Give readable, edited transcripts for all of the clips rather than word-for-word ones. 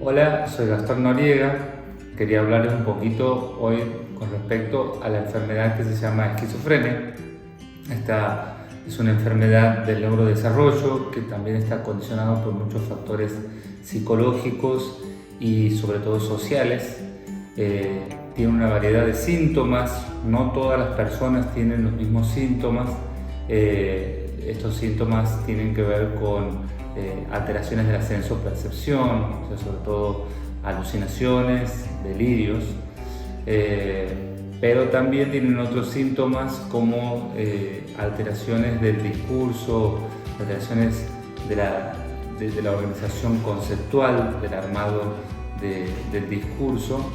Hola, soy Gastón Noriega. Quería hablarles un poquito hoy con respecto a la enfermedad que se llama esquizofrenia. Esta es una enfermedad del neurodesarrollo que también está condicionada por muchos factores psicológicos y sobre todo sociales. Tiene una variedad de síntomas, no todas las personas tienen los mismos síntomas. Estos síntomas tienen que ver con alteraciones de la sensopercepción, o sea, sobre todo alucinaciones, delirios, pero también tienen otros síntomas como alteraciones del discurso, alteraciones de la organización conceptual, del armado del discurso.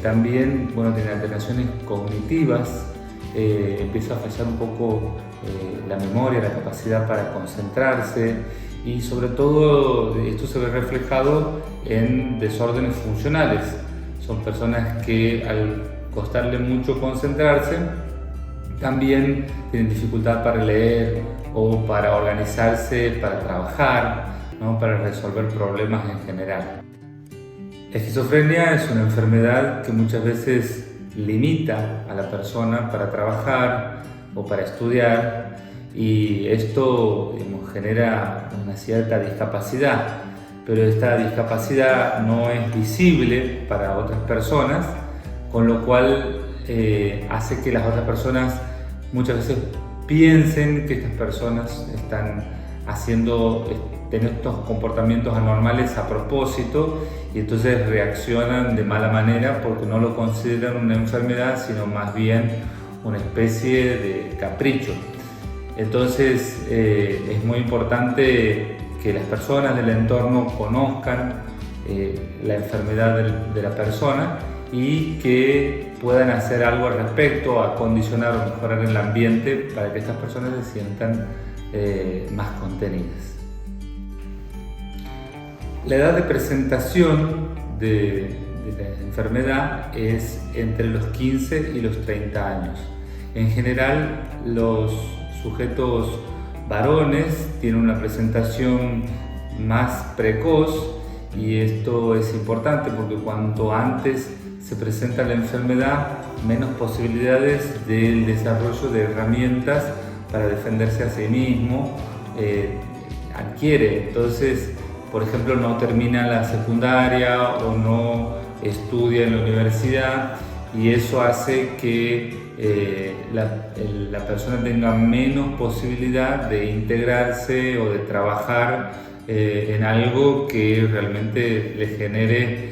También, bueno, tiene alteraciones cognitivas, empieza a fallar un poco la memoria, la capacidad para concentrarse, y sobre todo esto se ve reflejado en desórdenes funcionales. Son personas que al costarle mucho concentrarse también tienen dificultad para leer o para organizarse, para trabajar, ¿no? Para resolver problemas en general. La esquizofrenia es una enfermedad que muchas veces limita a la persona para trabajar o para estudiar, y esto, digamos, genera una cierta discapacidad, pero esta discapacidad no es visible para otras personas, con lo cual hace que las otras personas muchas veces piensen que estas personas están haciendo estos comportamientos anormales a propósito, y entonces reaccionan de mala manera porque no lo consideran una enfermedad, sino más bien una especie de capricho. Entonces es muy importante que las personas del entorno conozcan la enfermedad de la persona y que puedan hacer algo al respecto, acondicionar o mejorar el ambiente para que estas personas se sientan más contenidas. La edad de presentación de la enfermedad es entre los 15 y los 30 años. En general, los sujetos varones tienen una presentación más precoz, y esto es importante porque cuanto antes se presenta la enfermedad, menos posibilidades del desarrollo de herramientas para defenderse a sí mismo adquiere. Entonces, por ejemplo, no termina la secundaria o no estudia en la universidad, y eso hace que la persona tenga menos posibilidad de integrarse o de trabajar en algo que realmente le genere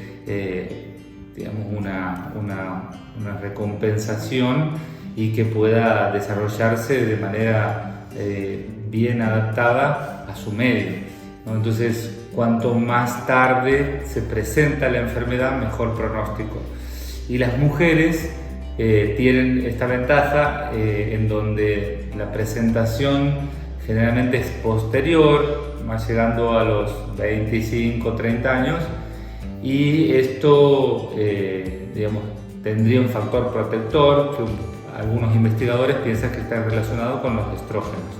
digamos, una recompensación y que pueda desarrollarse de manera bien adaptada a su medio, ¿no? Entonces, cuanto más tarde se presenta la enfermedad, mejor pronóstico. Y las mujeres tienen esta ventaja en donde la presentación generalmente es posterior, más llegando a los 25 o 30 años, y esto digamos, tendría un factor protector que algunos investigadores piensan que está relacionado con los estrógenos.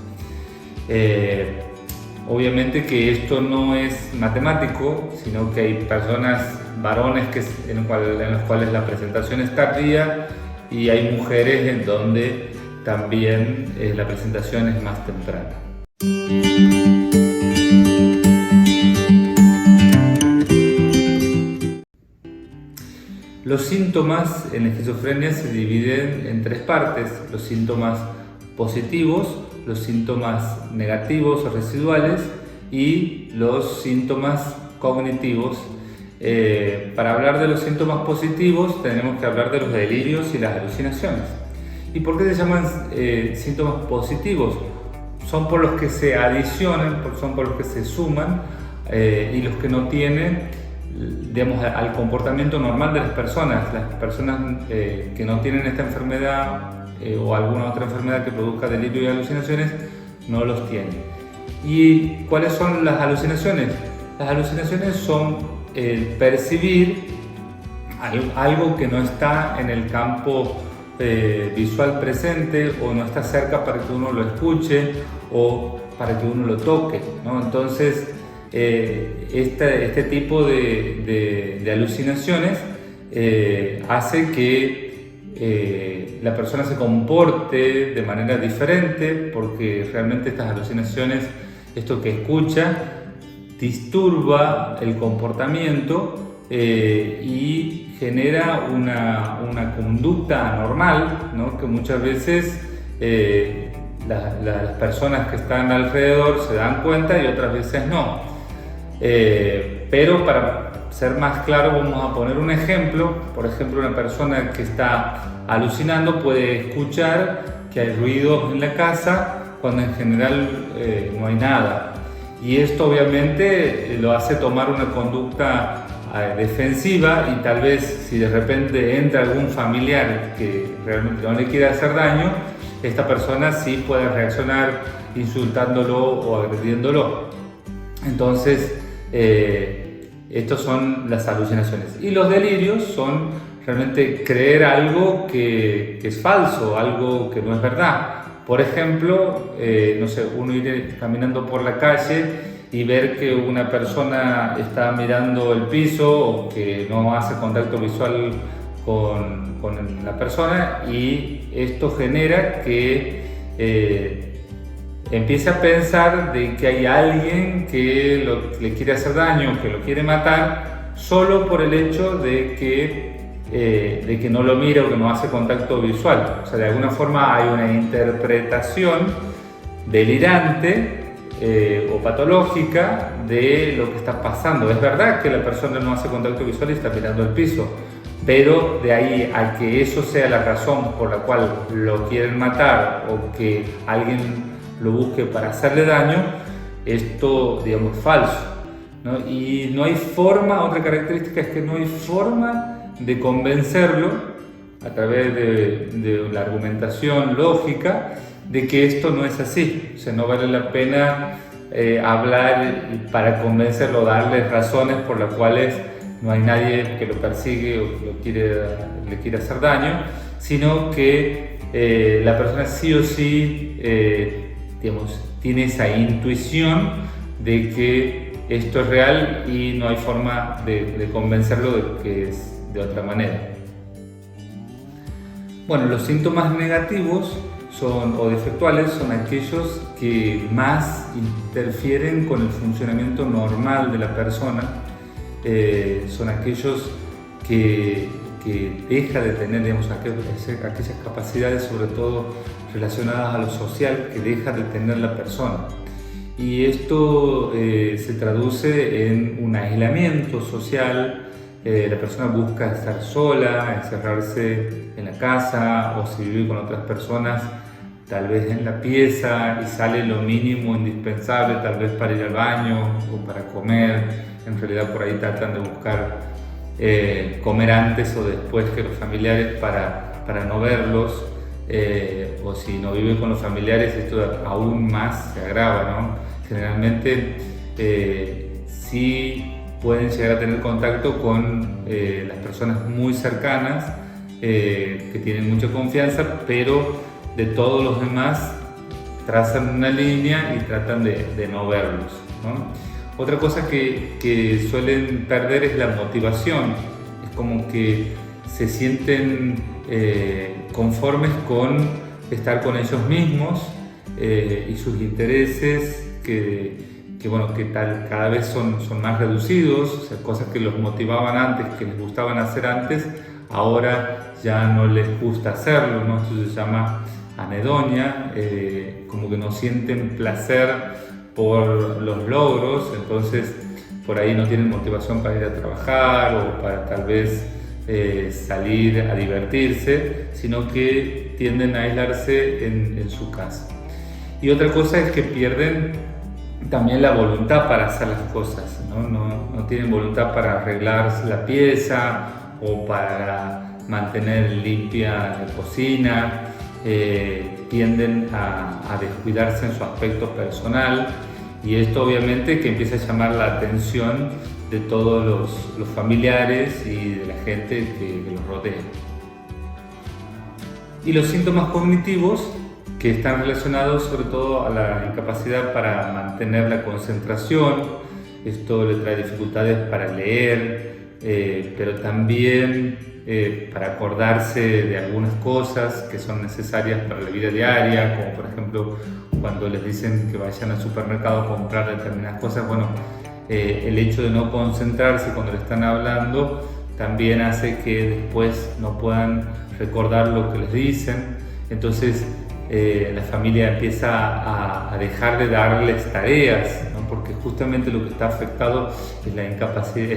Obviamente que esto no es matemático, sino que hay personas, varones en los cuales la presentación es tardía, y hay mujeres en donde también la presentación es más temprana. Los síntomas en la esquizofrenia se dividen en tres partes: los síntomas positivos, los síntomas negativos o residuales y los síntomas cognitivos. Para hablar de los síntomas positivos tenemos que hablar de los delirios y las alucinaciones. ¿Y por qué se llaman síntomas positivos? Son por los que se adicionan, son por los que se suman, y los que no tienen, digamos, al comportamiento normal de las personas. Las personas que no tienen esta enfermedad o alguna otra enfermedad que produzca delirio y alucinaciones no los tienen. ¿Y cuáles son las alucinaciones? Las alucinaciones son el percibir algo que no está en el campo visual presente, o no está cerca para que uno lo escuche o para que uno lo toque, ¿no? Entonces, este tipo de alucinaciones hace que la persona se comporte de manera diferente, porque realmente estas alucinaciones, esto que escucha, disturba el comportamiento y genera una conducta anormal, ¿no? Que muchas veces las personas que están alrededor se dan cuenta y otras veces no. Pero para ser más claro, vamos a poner un ejemplo. Por ejemplo, una persona que está alucinando puede escuchar que hay ruidos en la casa cuando en general no hay nada. Y esto obviamente lo hace tomar una conducta defensiva, y tal vez si de repente entra algún familiar que realmente no le quiere hacer daño, esta persona sí puede reaccionar insultándolo o agrediéndolo. Entonces, estos son las alucinaciones. Y los delirios son realmente creer algo que es falso, algo que no es verdad. Por ejemplo, no sé, uno ir caminando por la calle y ver que una persona está mirando el piso o que no hace contacto visual con la persona, y esto genera que empiece a pensar de que hay alguien que le quiere hacer daño, que lo quiere matar, solo por el hecho de que no lo mira o que no hace contacto visual. O sea, de alguna forma hay una interpretación delirante o patológica de lo que está pasando. Es verdad que la persona no hace contacto visual y está mirando el piso, pero de ahí a que eso sea la razón por la cual lo quieren matar o que alguien lo busque para hacerle daño, esto, digamos, es falso, ¿no? Y no hay forma, otra característica es que no hay forma de convencerlo a través de la argumentación lógica de que esto no es así. O sea, no vale la pena hablar para convencerlo, darle razones por las cuales no hay nadie que lo persigue o que le quiere hacer daño, sino que la persona sí o sí digamos, tiene esa intuición de que esto es real y no hay forma de convencerlo de que es de otra manera. Bueno, los síntomas negativos o defectuales son aquellos que más interfieren con el funcionamiento normal de la persona. Son aquellos que deja de tener, digamos, aquellas capacidades, sobre todo relacionadas a lo social, que deja de tener la persona. Y esto se traduce en un aislamiento social. La persona busca estar sola, encerrarse en la casa, o si vive con otras personas, tal vez en la pieza, y sale lo mínimo indispensable, tal vez para ir al baño o para comer. En realidad por ahí tratan de buscar comer antes o después que los familiares para no verlos, o si no vive con los familiares, esto aún más se agrava, ¿no? Generalmente sí pueden llegar a tener contacto con las personas muy cercanas, que tienen mucha confianza, pero de todos los demás trazan una línea y tratan de no verlos, ¿no? Otra cosa que suelen perder es la motivación. Es como que se sienten conformes con estar con ellos mismos, y sus intereses cada vez son más reducidos. O sea, cosas que los motivaban antes, que les gustaban hacer antes, ahora ya no les gusta hacerlo, ¿no? Esto se llama anedonia, como que no sienten placer por los logros, entonces por ahí no tienen motivación para ir a trabajar o para tal vez salir a divertirse, sino que tienden a aislarse en su casa. Y otra cosa es que pierden también la voluntad para hacer las cosas, ¿no? No tienen voluntad para arreglar la pieza o para mantener limpia la cocina. Tienden a descuidarse en su aspecto personal, y esto obviamente que empieza a llamar la atención de todos los familiares y de la gente que los rodea. Y los síntomas cognitivos, que están relacionados sobre todo a la incapacidad para mantener la concentración. Esto le trae dificultades para leer, pero también para acordarse de algunas cosas que son necesarias para la vida diaria, como por ejemplo cuando les dicen que vayan al supermercado a comprar determinadas cosas. Bueno, el hecho de no concentrarse cuando le están hablando también hace que después no puedan recordar lo que les dicen. Entonces la familia empieza a dejar de darles tareas, ¿no? Porque justamente lo que está afectado es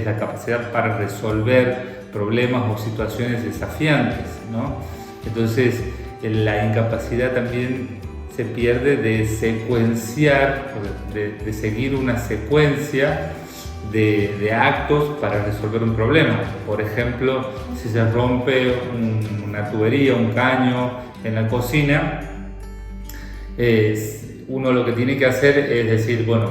la capacidad para resolver problemas o situaciones desafiantes, ¿no? Entonces la incapacidad también se pierde de secuenciar, de seguir una secuencia de actos para resolver un problema. Por ejemplo, si se rompe una tubería, un caño en la cocina, uno lo que tiene que hacer es decir, bueno,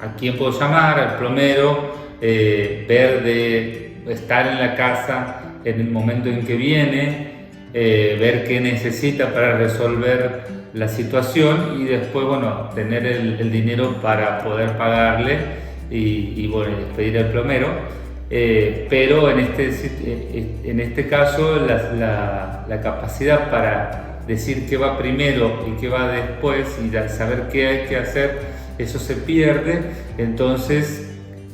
¿a quién puedo llamar? Al plomero, ver de estar en la casa en el momento en que viene, ver qué necesita para resolver la situación y después, bueno, tener el dinero para poder pagarle y bueno, despedir al plomero. Pero en este caso la capacidad para decir qué va primero y qué va después y saber qué hay que hacer, eso se pierde. Entonces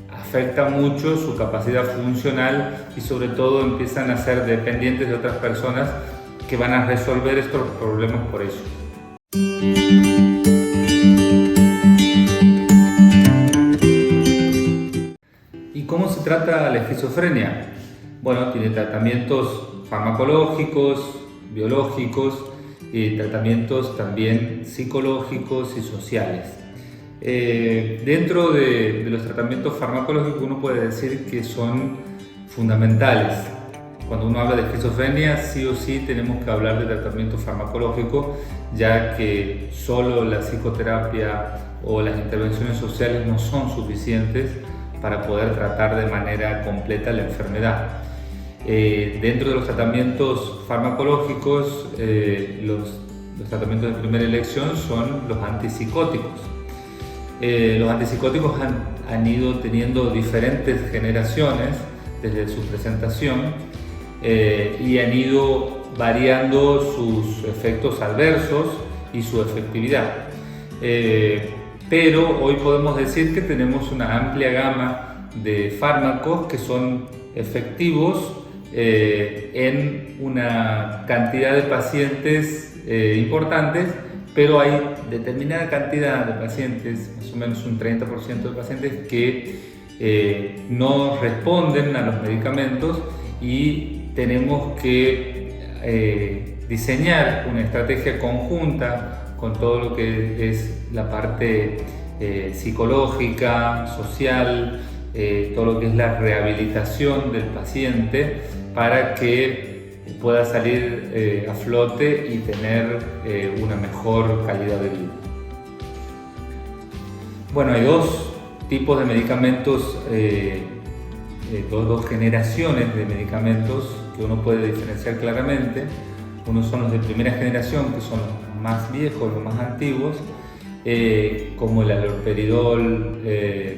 afecta mucho su capacidad funcional y sobre todo empiezan a ser dependientes de otras personas que van a resolver estos problemas por ellos. ¿Y cómo se trata la esquizofrenia? Bueno, tiene tratamientos farmacológicos, biológicos y tratamientos también psicológicos y sociales. Dentro de los tratamientos farmacológicos uno puede decir que son fundamentales. Cuando uno habla de esquizofrenia, sí o sí tenemos que hablar de tratamiento farmacológico, ya que solo la psicoterapia o las intervenciones sociales no son suficientes para poder tratar de manera completa la enfermedad. Dentro de los tratamientos farmacológicos, los tratamientos de primera elección son los antipsicóticos. Los antipsicóticos han ido teniendo diferentes generaciones desde su presentación y han ido variando sus efectos adversos y su efectividad. Pero hoy podemos decir que tenemos una amplia gama de fármacos que son efectivos en una cantidad de pacientes importantes, pero hay determinada cantidad de pacientes, más o menos un 30% de pacientes que no responden a los medicamentos y tenemos que diseñar una estrategia conjunta con todo lo que es la parte psicológica, social, todo lo que es la rehabilitación del paciente para que pueda salir a flote y tener una mejor calidad de vida. Bueno, hay dos tipos de medicamentos, dos generaciones de medicamentos que uno puede diferenciar claramente. Unos son los de primera generación, que son los más viejos, los más antiguos, como el haloperidol,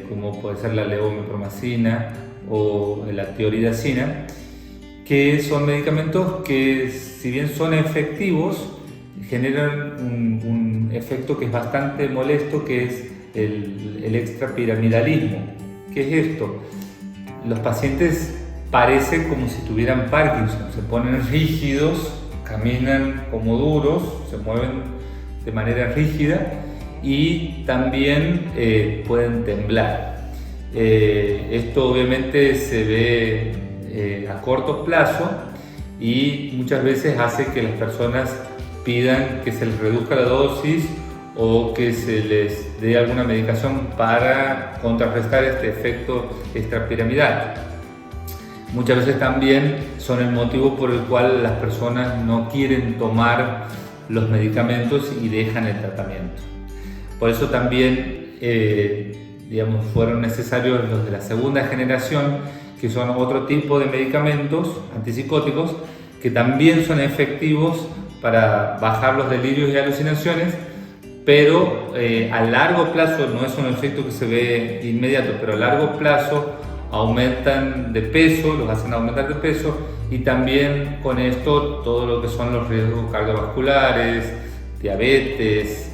como puede ser la levomepromacina o la tioridazina, que son medicamentos que, si bien son efectivos, generan un efecto que es bastante molesto, que es el extrapiramidalismo. ¿Qué es esto? Los pacientes parecen como si tuvieran Parkinson, se ponen rígidos, caminan como duros, se mueven de manera rígida y también pueden temblar. Esto obviamente se ve a corto plazo y muchas veces hace que las personas pidan que se les reduzca la dosis o que se les dé alguna medicación para contrarrestar este efecto extrapiramidal. Muchas veces también son el motivo por el cual las personas no quieren tomar los medicamentos y dejan el tratamiento. Por eso también fueron necesarios los de la segunda generación, que son otro tipo de medicamentos antipsicóticos que también son efectivos para bajar los delirios y alucinaciones, pero a largo plazo, no es un efecto que se ve inmediato, pero a largo plazo aumentan de peso, los hacen aumentar de peso, y también con esto todo lo que son los riesgos cardiovasculares, diabetes,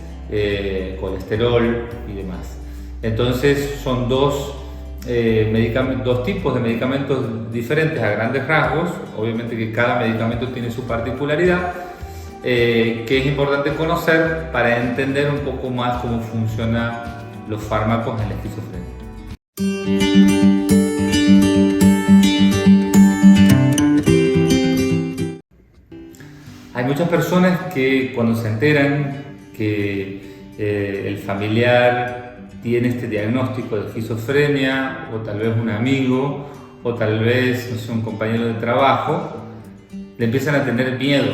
colesterol y demás. Entonces son dos tipos de medicamentos diferentes a grandes rasgos. Obviamente que cada medicamento tiene su particularidad, que es importante conocer para entender un poco más cómo funcionan los fármacos en la esquizofrenia. Hay muchas personas que cuando se enteran que el familiar tiene este diagnóstico de esquizofrenia, o tal vez un amigo, o tal vez, no sé, un compañero de trabajo, le empiezan a tener miedo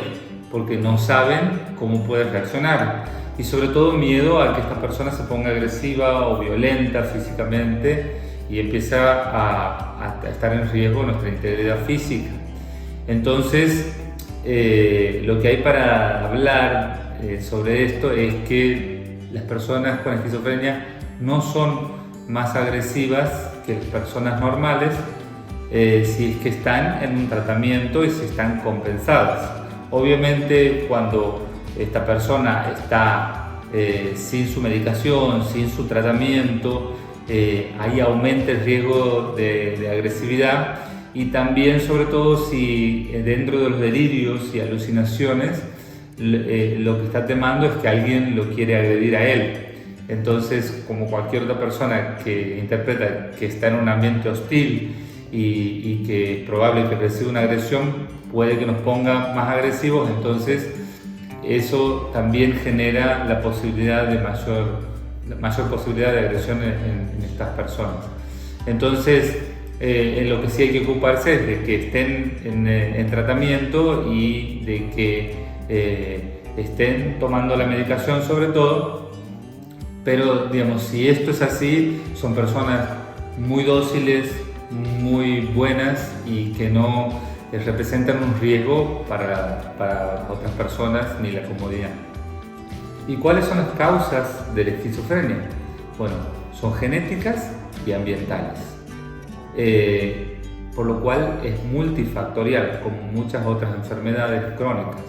porque no saben cómo puede reaccionar, y sobre todo miedo a que esta persona se ponga agresiva o violenta físicamente y empieza a estar en riesgo nuestra integridad física. Entonces, lo que hay para hablar sobre esto es que las personas con esquizofrenia no son más agresivas que las personas normales si es que están en un tratamiento y si están compensadas. Obviamente, cuando esta persona está sin su medicación, sin su tratamiento, ahí aumenta el riesgo de agresividad, y también, sobre todo, si dentro de los delirios y alucinaciones lo que está temando es que alguien lo quiere agredir a él. Entonces, como cualquier otra persona que interpreta que está en un ambiente hostil y que es probable que reciba una agresión, puede que nos ponga más agresivos. Entonces eso también genera la posibilidad de mayor posibilidad de agresión en estas personas. Entonces, en lo que sí hay que ocuparse es de que estén en tratamiento y de que estén tomando la medicación, sobre todo. Pero, digamos, si esto es así, son personas muy dóciles, muy buenas y que no representan un riesgo para otras personas ni la comodidad. ¿Y cuáles son las causas de la esquizofrenia? Bueno, son genéticas y ambientales, por lo cual es multifactorial, como muchas otras enfermedades crónicas.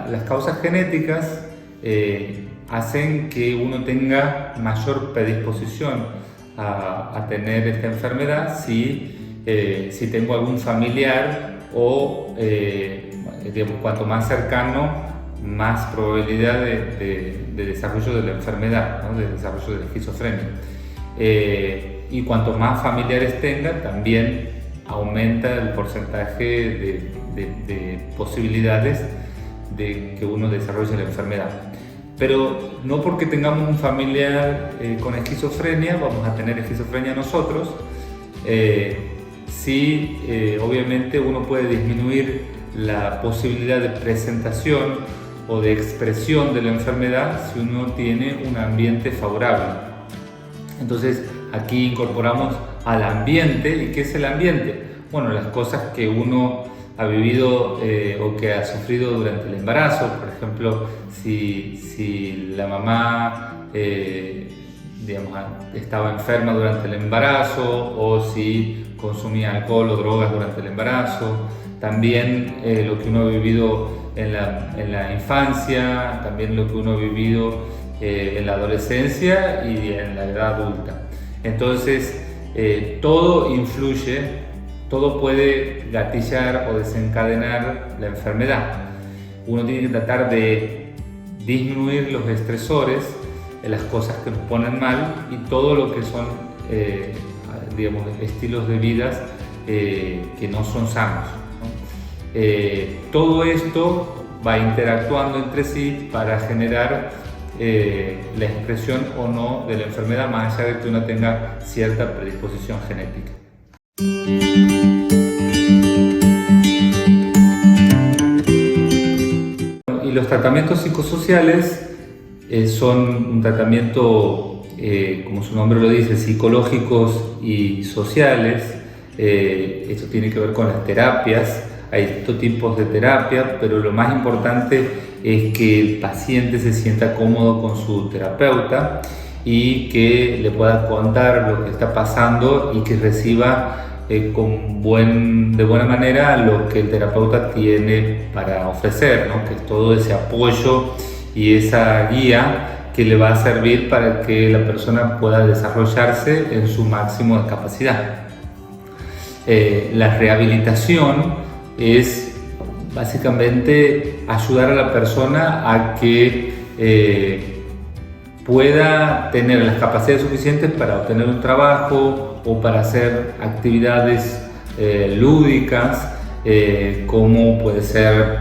Las causas genéticas hacen que uno tenga mayor predisposición a tener esta enfermedad si tengo algún familiar o, digamos, cuanto más cercano, más probabilidad de desarrollo de la enfermedad, ¿no? De desarrollo de la esquizofrenia. Y cuanto más familiares tenga, también aumenta el porcentaje de posibilidades de que uno desarrolle la enfermedad. Pero no porque tengamos un familiar con esquizofrenia vamos a tener esquizofrenia nosotros. Sí, obviamente uno puede disminuir la posibilidad de presentación o de expresión de la enfermedad si uno tiene un ambiente favorable. Entonces, aquí incorporamos al ambiente. ¿Y qué es el ambiente? Bueno, las cosas que uno ha vivido o que ha sufrido durante el embarazo. Por ejemplo, si la mamá digamos, estaba enferma durante el embarazo, o si consumía alcohol o drogas durante el embarazo. También lo que uno ha vivido en la infancia, también lo que uno ha vivido en la adolescencia y en la edad adulta. Entonces, todo influye, todo puede gatillar o desencadenar la enfermedad. Uno tiene que tratar de disminuir los estresores, las cosas que nos ponen mal, y todo lo que son digamos, estilos de vida que no son sanos, ¿no? Todo esto va interactuando entre sí para generar la expresión o no de la enfermedad, más allá de que uno tenga cierta predisposición genética. Y los tratamientos psicosociales son un tratamiento, como su nombre lo dice, psicológicos y sociales. Esto tiene que ver con las terapias. hay distintos tipos de terapia, pero lo más importante es que el paciente se sienta cómodo con su terapeuta y que le pueda contar lo que está pasando y que reciba de buena manera lo que el terapeuta tiene para ofrecer, ¿no? Que es todo ese apoyo y esa guía que le va a servir para que la persona pueda desarrollarse en su máximo de capacidad. La rehabilitación es básicamente ayudar a la persona a que pueda tener las capacidades suficientes para obtener un trabajo o para hacer actividades lúdicas, como puede ser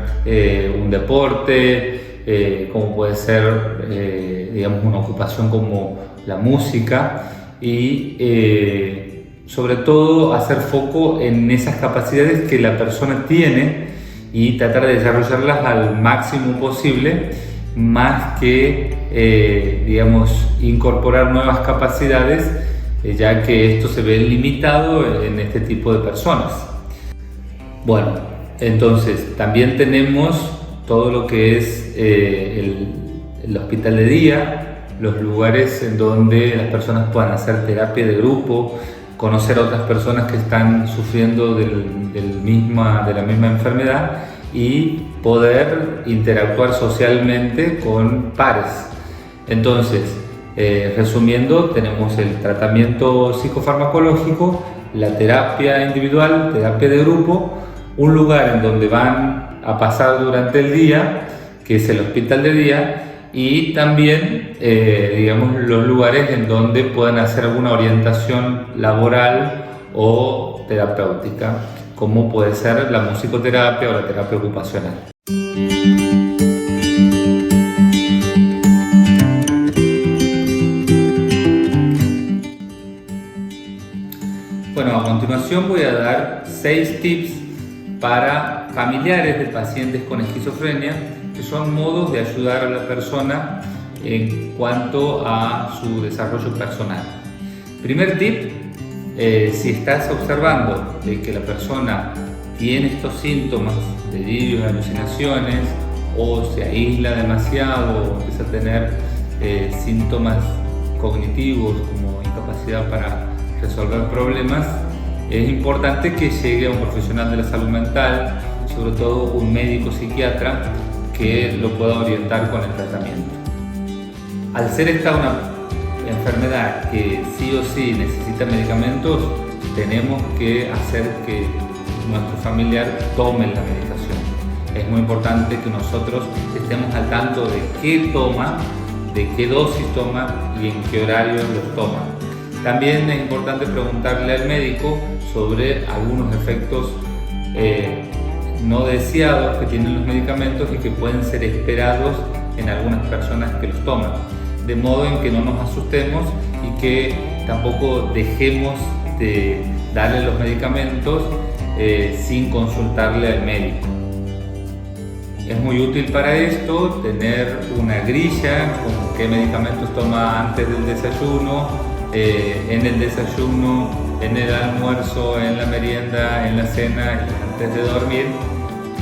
un deporte, como puede ser digamos una ocupación como la música, y sobre todo hacer foco en esas capacidades que la persona tiene y tratar de desarrollarlas al máximo posible, más que digamos incorporar nuevas capacidades, ya que esto se ve limitado en este tipo de personas. Bueno, entonces también tenemos todo lo que es el hospital de día, los lugares en donde las personas puedan hacer terapia de grupo, conocer a otras personas que están sufriendo de la misma enfermedad y poder interactuar socialmente con pares. Entonces, resumiendo, tenemos el tratamiento psicofarmacológico, la terapia individual, terapia de grupo, un lugar en donde van a pasar durante el día, que es el hospital de día, y también digamos los lugares en donde puedan hacer alguna orientación laboral o terapéutica, como puede ser la musicoterapia o la terapia ocupacional. Bueno, a continuación voy a dar 6 tips para familiares de pacientes con esquizofrenia, que son modos de ayudar a la persona en cuanto a su desarrollo personal. Primer tip: si estás observando de que la persona tiene estos síntomas, delirios, alucinaciones, o se aísla demasiado, o empieza a tener síntomas cognitivos como incapacidad para resolver problemas, es importante que llegue a un profesional de la salud mental, sobre todo un médico psiquiatra, que lo pueda orientar con el tratamiento. Al ser esta una enfermedad que sí o sí necesita medicamentos, tenemos que hacer que nuestro familiar tome la medicación. Es muy importante que nosotros estemos al tanto de qué toma, de qué dosis toma y en qué horario los toma. También es importante preguntarle al médico sobre algunos efectos no deseados que tienen los medicamentos y que pueden ser esperados en algunas personas que los toman, de modo en que no nos asustemos y que tampoco dejemos de darle los medicamentos sin consultarle al médico. Es muy útil para esto tener una grilla con qué medicamentos toma antes del desayuno, en el desayuno, en el almuerzo, en la merienda, en la cena y antes de dormir,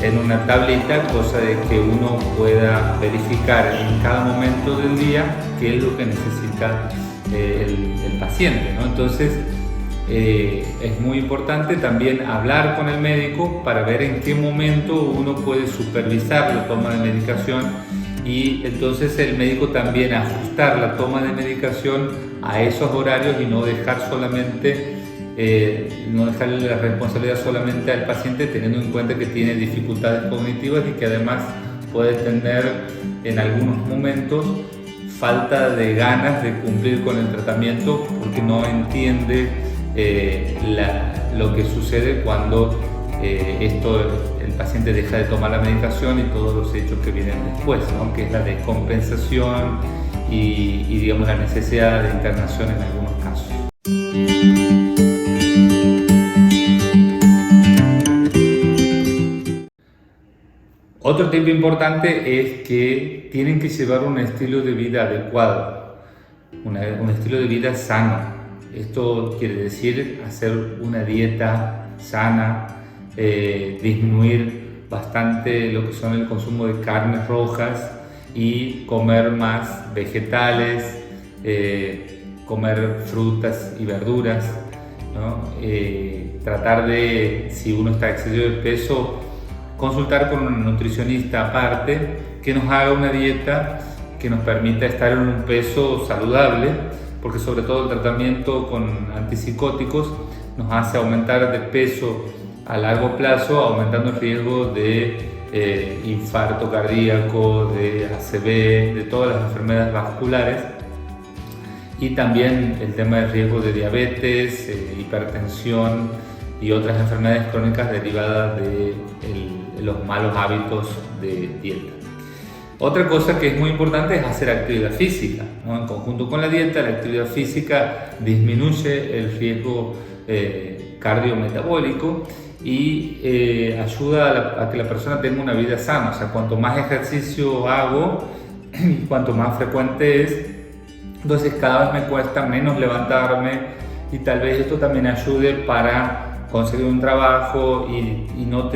en una tablita, cosa de que uno pueda verificar en cada momento del día qué es lo que necesita el paciente, ¿no? Entonces es muy importante también hablar con el médico para ver en qué momento uno puede supervisar la toma de medicación, y entonces el médico también ajustar la toma de medicación a esos horarios y no dejar solamente no dejarle la responsabilidad solamente al paciente, teniendo en cuenta que tiene dificultades cognitivas y que además puede tener en algunos momentos falta de ganas de cumplir con el tratamiento porque no entiende lo que sucede cuando el paciente deja de tomar la medicación y todos los hechos que vienen después, ¿no? Que es la descompensación y digamos la necesidad de internación en algunos casos. Otro tip importante es que tienen que llevar un estilo de vida adecuado, un estilo de vida sano. Esto quiere decir hacer una dieta sana, disminuir bastante lo que son el consumo de carnes rojas y comer más vegetales, comer frutas y verduras, ¿no? Tratar de, si uno está excedido de peso, consultar con un nutricionista aparte que nos haga una dieta que nos permita estar en un peso saludable, porque sobre todo el tratamiento con antipsicóticos nos hace aumentar de peso a largo plazo, aumentando el riesgo de infarto cardíaco, de ACV, de todas las enfermedades vasculares, y también el tema del riesgo de diabetes, hipertensión y otras enfermedades crónicas derivadas de los malos hábitos de dieta. Otra cosa que es muy importante es hacer actividad física, ¿no? En conjunto con la dieta, la actividad física disminuye el riesgo cardiometabólico y ayuda a que la persona tenga una vida sana. O sea, cuanto más ejercicio hago y cuanto más frecuente es, entonces cada vez me cuesta menos levantarme, y tal vez esto también ayude para conseguir un trabajo y no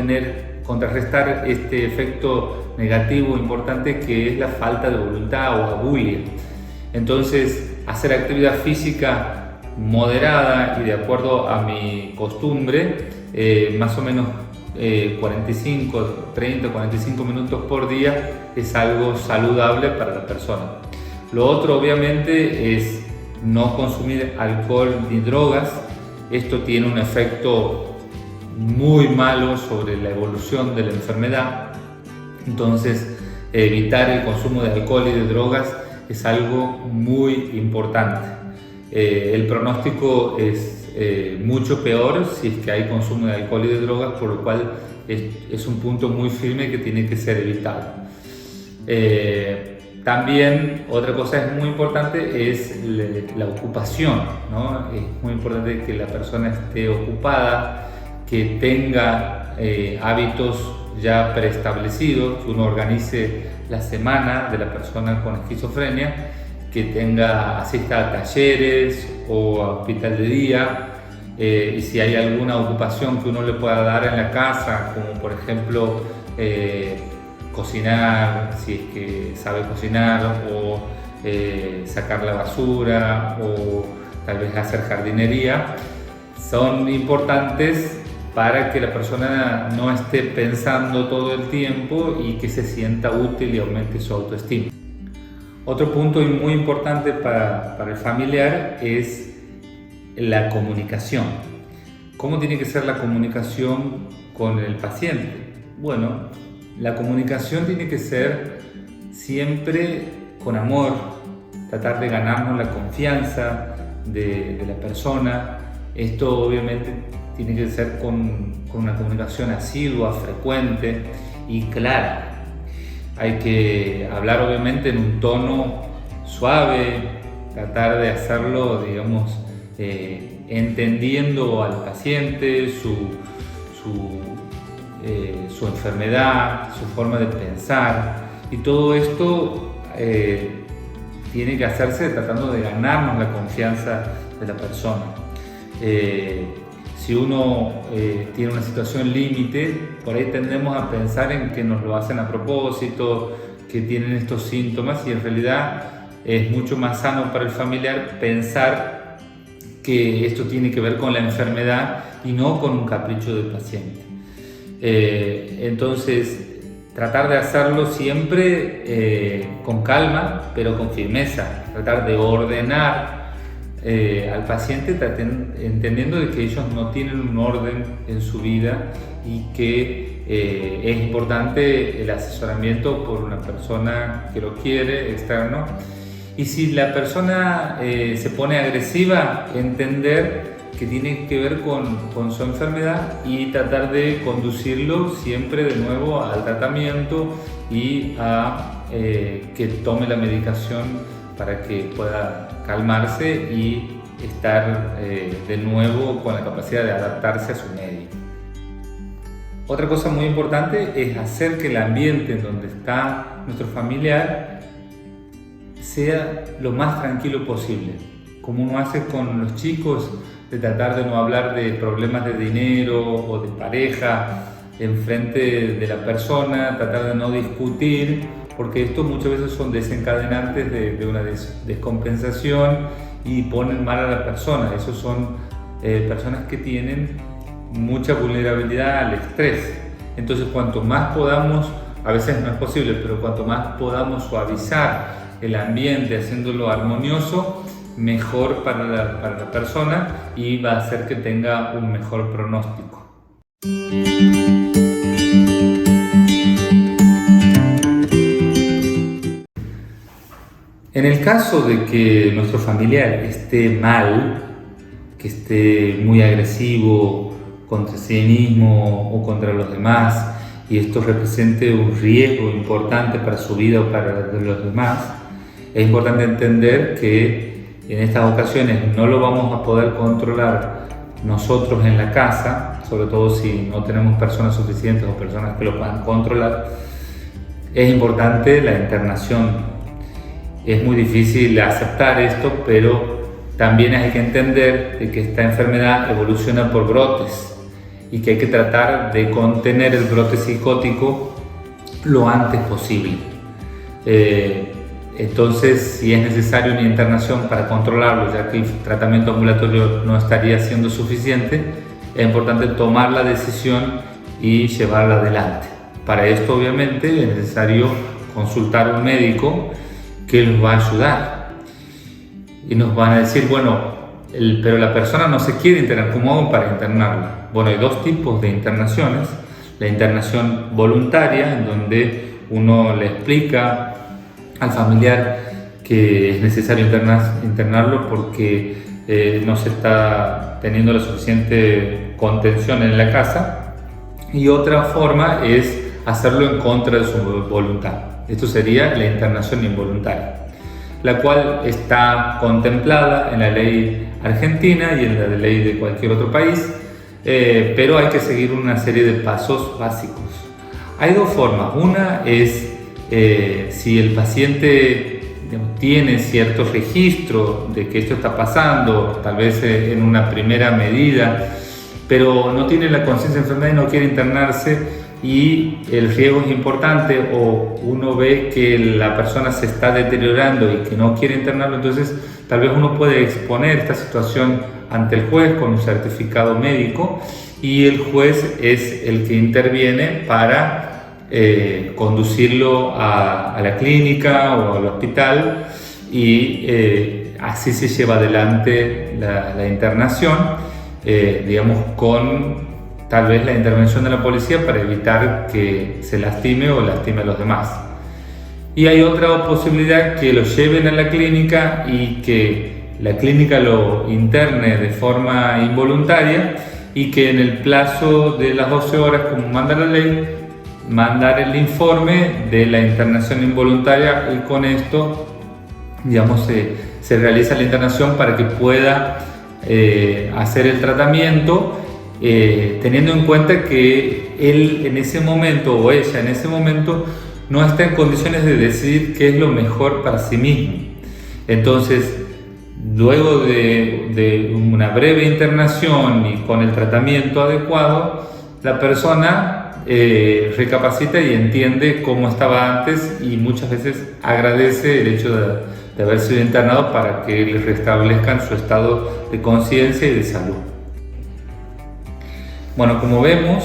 contrarrestar este efecto negativo importante que es la falta de voluntad o abulia. Entonces, hacer actividad física moderada y de acuerdo a mi costumbre, más o menos 30-45 minutos por día es algo saludable para la persona. Lo otro, obviamente, es no consumir alcohol ni drogas. Esto tiene un efecto muy malo sobre la evolución de la enfermedad. Entonces, evitar el consumo de alcohol y de drogas es algo muy importante. El pronóstico es mucho peor si es que hay consumo de alcohol y de drogas, por lo cual es un punto muy firme que tiene que ser evitado. También otra cosa es muy importante es la ocupación, ¿no? Es muy importante que la persona esté ocupada, que tenga hábitos ya preestablecidos, que uno organice la semana de la persona con esquizofrenia, que asista a talleres o a hospital de día, y si hay alguna ocupación que uno le pueda dar en la casa, como por ejemplo cocinar, si es que sabe cocinar, o sacar la basura, o tal vez hacer jardinería, son importantes para que la persona no esté pensando todo el tiempo y que se sienta útil y aumente su autoestima. Otro punto muy importante para el familiar es la comunicación. ¿Cómo tiene que ser la comunicación con el paciente? Bueno, la comunicación tiene que ser siempre con amor, tratar de ganarnos la confianza de la persona. Esto obviamente tiene que ser con una comunicación asidua, frecuente y clara. Hay que hablar obviamente en un tono suave, tratar de hacerlo, digamos, entendiendo al paciente, su enfermedad, su forma de pensar, y todo esto tiene que hacerse tratando de ganarnos la confianza de la persona. Si uno tiene una situación límite, por ahí tendemos a pensar en que nos lo hacen a propósito, que tienen estos síntomas, y en realidad es mucho más sano para el familiar pensar que esto tiene que ver con la enfermedad y no con un capricho del paciente. Entonces, tratar de hacerlo siempre con calma, pero con firmeza, tratar de ordenar al paciente, entendiendo de que ellos no tienen un orden en su vida y que es importante el asesoramiento por una persona que lo quiere, externo. Y si la persona se pone agresiva, entender que tiene que ver con su enfermedad y tratar de conducirlo siempre de nuevo al tratamiento y a que tome la medicación para que pueda calmarse y estar de nuevo con la capacidad de adaptarse a su medio. Otra cosa muy importante es hacer que el ambiente en donde está nuestro familiar sea lo más tranquilo posible. como uno hace con los chicos, de tratar de no hablar de problemas de dinero o de pareja en frente de la persona, tratar de no discutir, porque esto muchas veces son desencadenantes de una descompensación y ponen mal a la persona. Esos son personas que tienen mucha vulnerabilidad al estrés. Entonces, cuanto más podamos, a veces no es posible, pero cuanto más podamos suavizar el ambiente haciéndolo armonioso, mejor para la persona, y va a hacer que tenga un mejor pronóstico. En el caso de que nuestro familiar esté mal, que esté muy agresivo contra sí mismo o contra los demás, y esto represente un riesgo importante para su vida o para los demás, es importante entender que en estas ocasiones no lo vamos a poder controlar nosotros en la casa, sobre todo si no tenemos personas suficientes o personas que lo puedan controlar. Es importante la internación. Es muy difícil aceptar esto, pero también hay que entender de que esta enfermedad evoluciona por brotes y que hay que tratar de contener el brote psicótico lo antes posible. Entonces, si es necesario una internación para controlarlo, ya que el tratamiento ambulatorio no estaría siendo suficiente, es importante tomar la decisión y llevarla adelante. Para esto, obviamente, es necesario consultar a un médico que nos va a ayudar. Y nos van a decir, bueno, pero la persona no se quiere internar, ¿cómo hago para internarla? Bueno, hay dos tipos de internaciones. La internación voluntaria, en donde uno le explica al familiar que es necesario internarlo porque no se está teniendo la suficiente contención en la casa, y otra forma es hacerlo en contra de su voluntad. Esto sería la internación involuntaria, la cual está contemplada en la ley argentina y en la ley de cualquier otro país, pero hay que seguir una serie de pasos básicos. Hay dos formas. Una es si el paciente tiene cierto registro de que esto está pasando, tal vez en una primera medida, pero no tiene la conciencia de enfermedad y no quiere internarse, y el riesgo es importante, o uno ve que la persona se está deteriorando y que no quiere internarlo, entonces tal vez uno puede exponer esta situación ante el juez con un certificado médico, y el juez es el que interviene para conducirlo a la clínica o al hospital, y así se lleva adelante la internación, digamos, con tal vez la intervención de la policía para evitar que se lastime o lastime a los demás. Y hay otra posibilidad, que lo lleven a la clínica y que la clínica lo interne de forma involuntaria, y que en el plazo de las 12 horas, como manda la ley, mandar el informe de la internación involuntaria, y con esto, digamos, se realiza la internación para que pueda hacer el tratamiento, teniendo en cuenta que él en ese momento, o ella en ese momento, no está en condiciones de decidir qué es lo mejor para sí mismo. Entonces, luego de una breve internación y con el tratamiento adecuado, la persona recapacita y entiende cómo estaba antes, y muchas veces agradece el hecho de haber sido internado para que le restablezcan su estado de conciencia y de salud. Bueno, como vemos,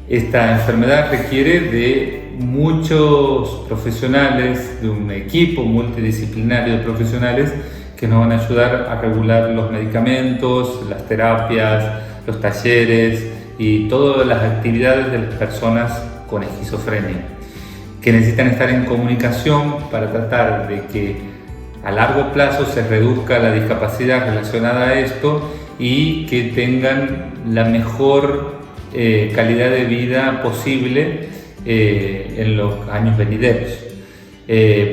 esta enfermedad requiere de muchos profesionales, de un equipo multidisciplinario de profesionales que nos van a ayudar a regular los medicamentos, las terapias, los talleres y todas las actividades de las personas con esquizofrenia, que necesitan estar en comunicación para tratar de que a largo plazo se reduzca la discapacidad relacionada a esto, y que tengan la mejor calidad de vida posible en los años venideros.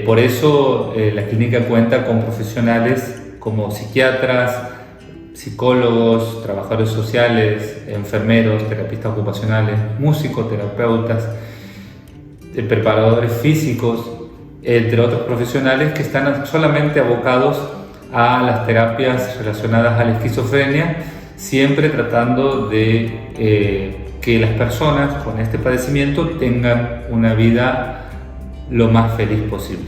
Por eso la clínica cuenta con profesionales como psiquiatras, psicólogos, trabajadores sociales, enfermeros, terapistas ocupacionales, musicoterapeutas, preparadores físicos, entre otros profesionales que están solamente abocados a las terapias relacionadas a la esquizofrenia, siempre tratando de que las personas con este padecimiento tengan una vida lo más feliz posible.